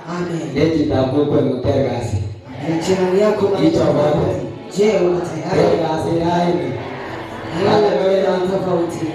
Amen. Leti tabu kwa mtergasi. Jirani yako Ichogote. Je, una tayari? Tergasi laini. Wewe na tofauti.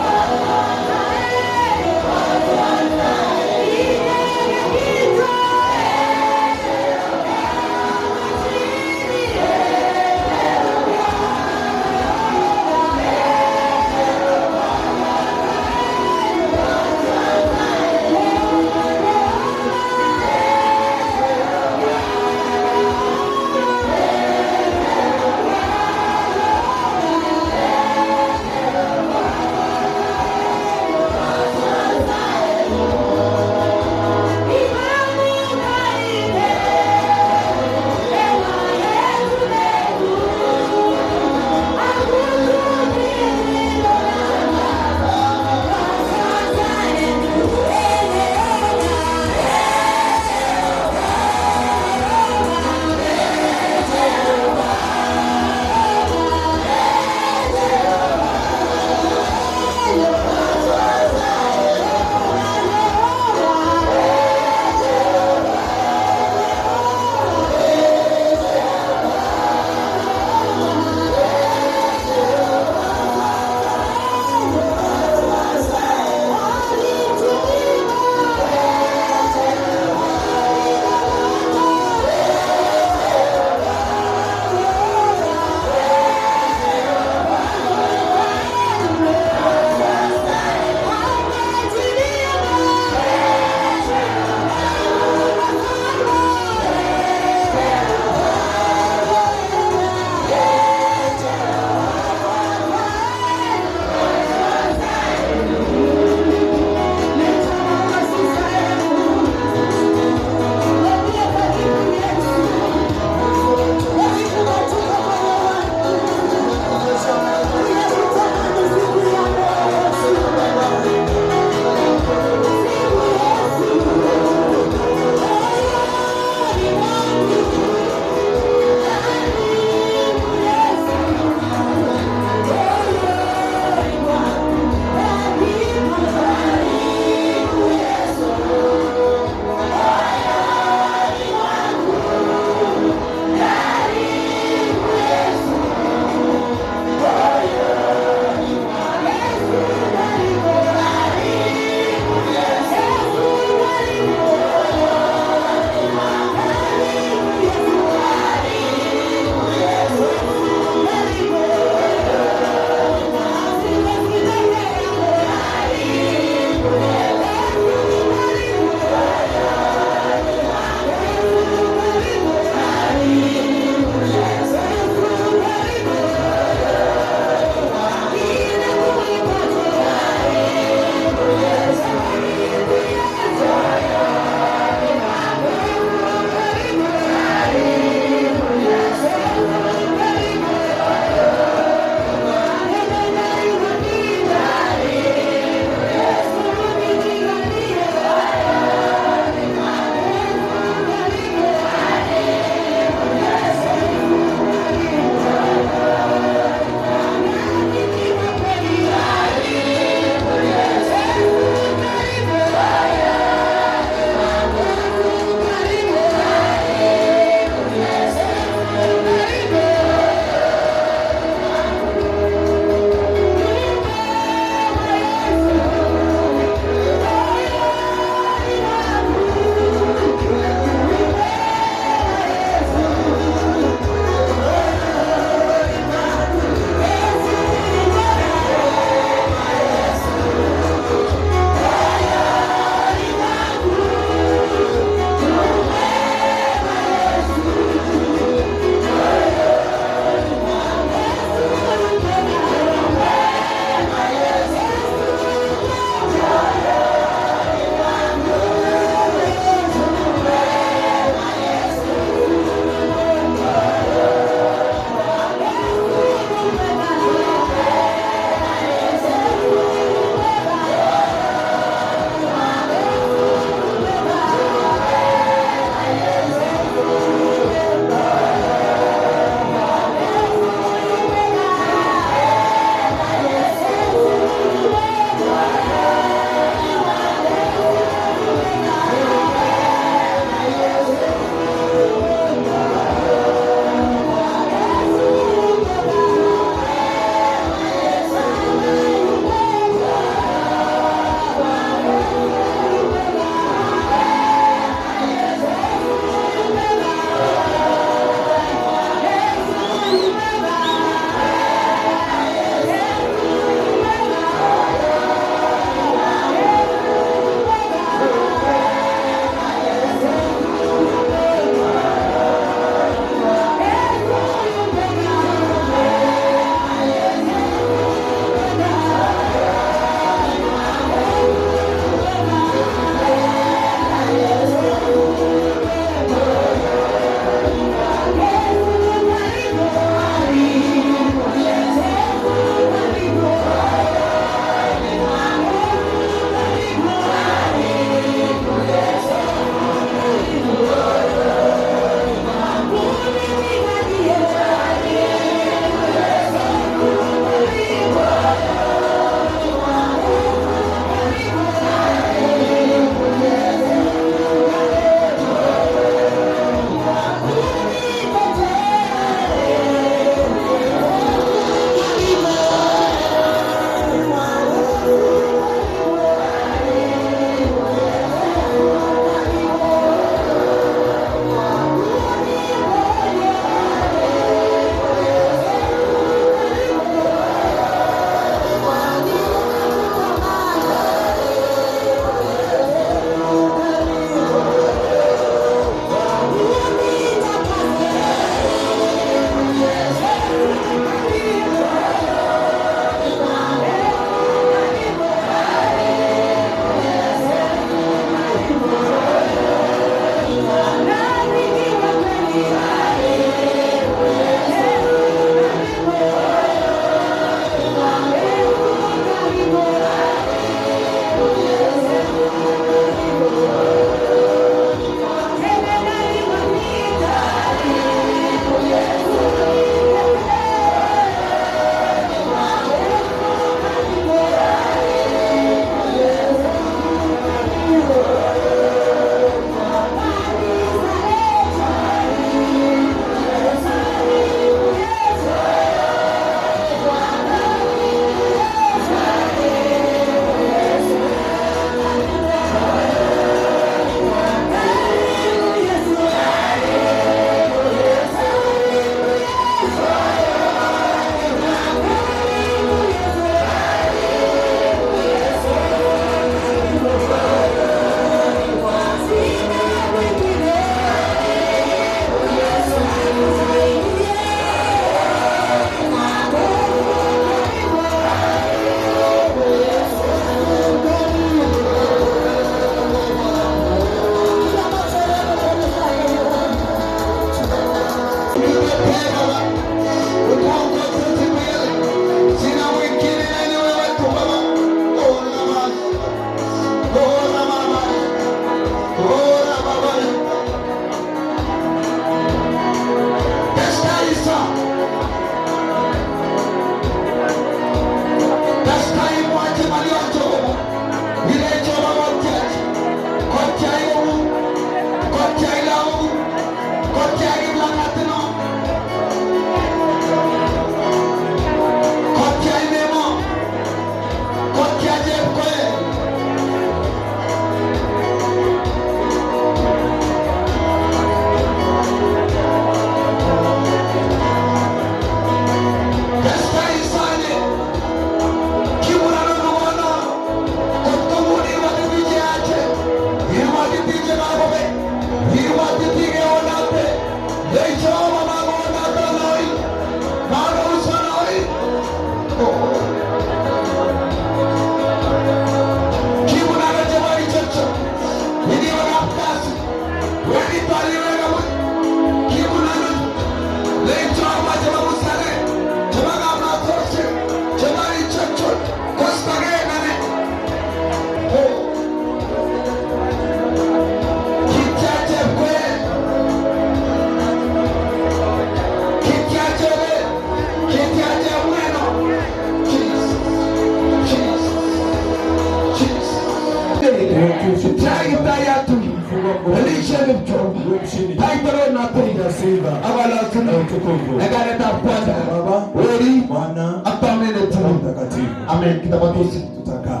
Amen. Kita batusi tutakaa.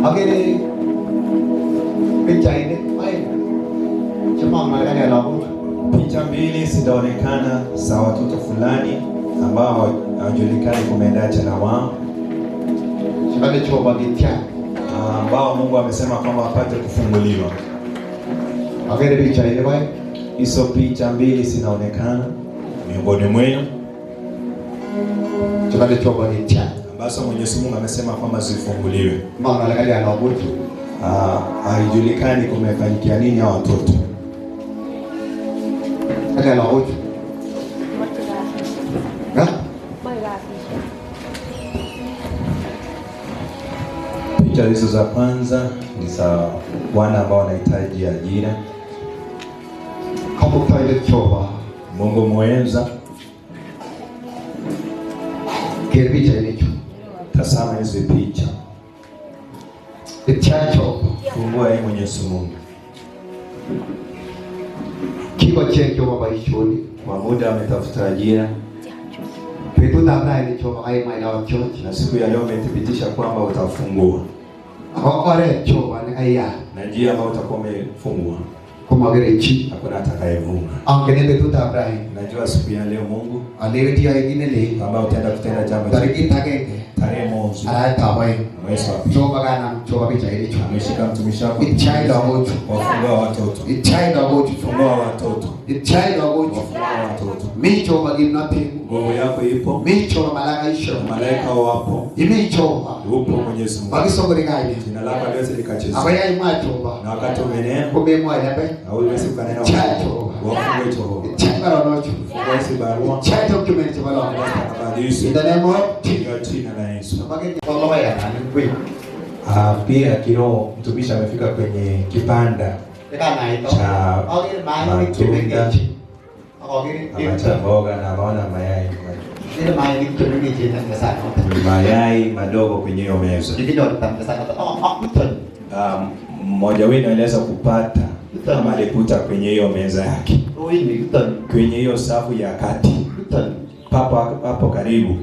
Agere picha ile. Picha mbili zitaonekana za watoto fulani ambao hawajulikani kumeendaje na wao. Ambao Mungu amesema kwamba wapate kufunguliwa. Agere picha ile bwana. Hizo picha mbili zinaonekana miongoni mwenu. Ambazo Mwenyezi Mungu amesema kwamba zifunguliwe. Haijulikani kumefanyikia nini hao watoto. Picha hizo za kwanza ni za wana ambao wanahitaji ajira. Mungu muenza. Tazama hizi picha. Fungua hii Mwenyezi Mungu. Kwa muda ametafuta ajira. Na siku ya leo umethibitisha kwamba utafungua. Na njia ambayo utakuwa umefungua hakuna atakayevunga. Najua siku ya leo Mungu ambao utaenda kutenda jambo tarehe moja mwezi wa pili. Ameshika mtumishi wako wafungua watoto. Fungua watoto. Nguvu yako ipo. Malaika wapo. Upo Mwenyezi Mungu. Jina lako liweze likachezwa. Na wakati umenena hauwezi kunena wafungue Jehova. Fungua hizi barua. In the name of Jesus. Pia kiroho mtumishi amefika kwenye kipanda cha matunda ama cha mboga na maona mayai madogo kwenye hiyo meza. Mmoja wenu anaweza kupata kama alikuta kwenye hiyo meza yake, kwenye hiyo safu ya kati, papo karibu,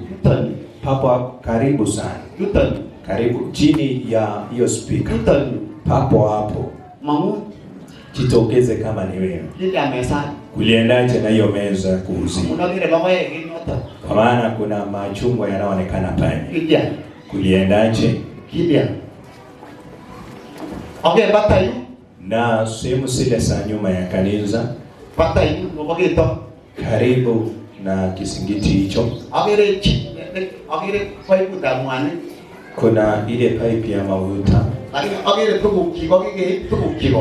papo karibu sana, karibu chini ya hiyo speaker, papo hapo. Jitokeze kama ni wewe. Kuliendaje na hiyo meza kuuzia? Kwa maana kuna machungwa yanaonekana pale. Kuliendaje? Na sehemu zile za nyuma ya kanisa, karibu na kisingiti hicho, kuna ile pipe ya mafuta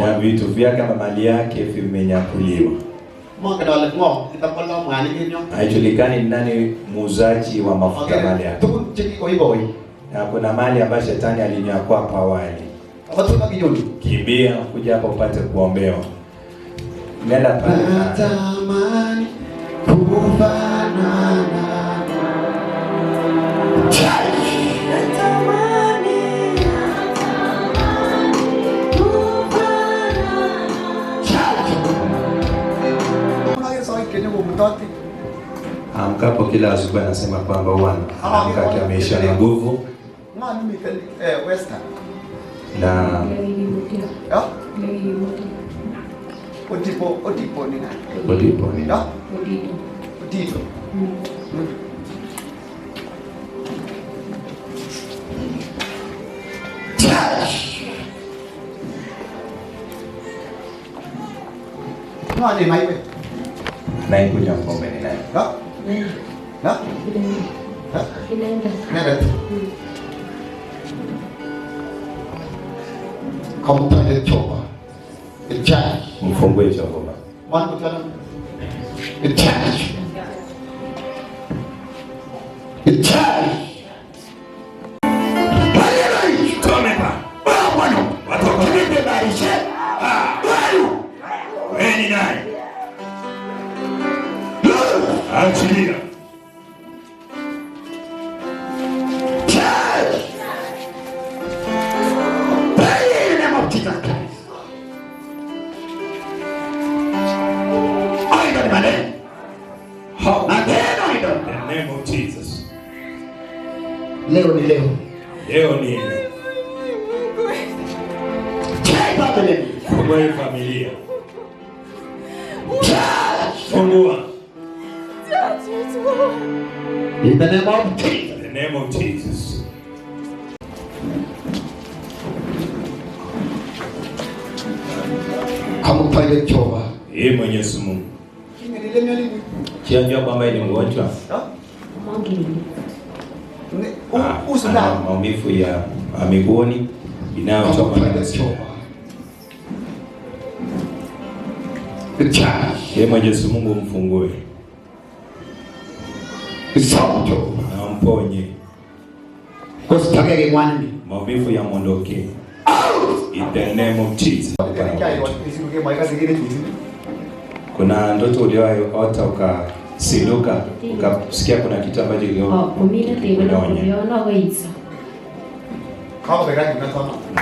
na vitu vyake kama mali yake vimenyakuliwa. Haijulikani nani muuzaji wa mafuta mali yake. Na kuna mali ambayo shetani alinyakua hapo awali. Kimbia kuja hapa upate kuombewa. Nenda pale. Natamani kufanana kila asubuhi anasema kwamba huwa anaamka akiwa ameisha na nguvu Western. na Odipo ni nani? Odipo ni Odito. Nani maiwe? anaikuja pombe ni nani? Nenda. Kampanye choba. Ichai. Mfungue chakula. Mwana kutana. Ichai. Wewe ni nani? Achilia. The name of Jesus. Leo ni leo. Leo ni fungua hii familia. Fungua. In the name of Jesus. The name of Jesus. Kampanye choba. Yeye Mwenyezi Mungu. Kianjua kwamba ni mgonjwa. Ana maumivu ya miguuni inayotoka na choba. Yeye Mwenyezi Mungu mfungue. Na mponye. Maumivu ya mondoke. In the name of Jesus. Kuna ndoto uliyoota ukasinduka ukasikia kuna kitu ambacho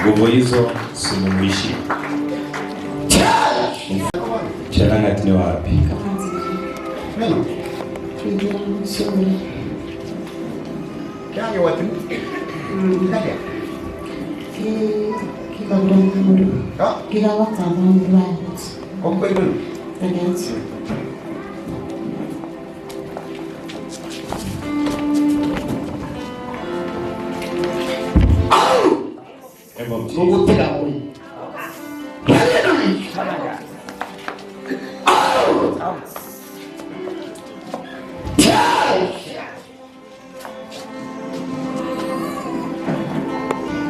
nguvu hizo simuishi. Chalanga tini wapi?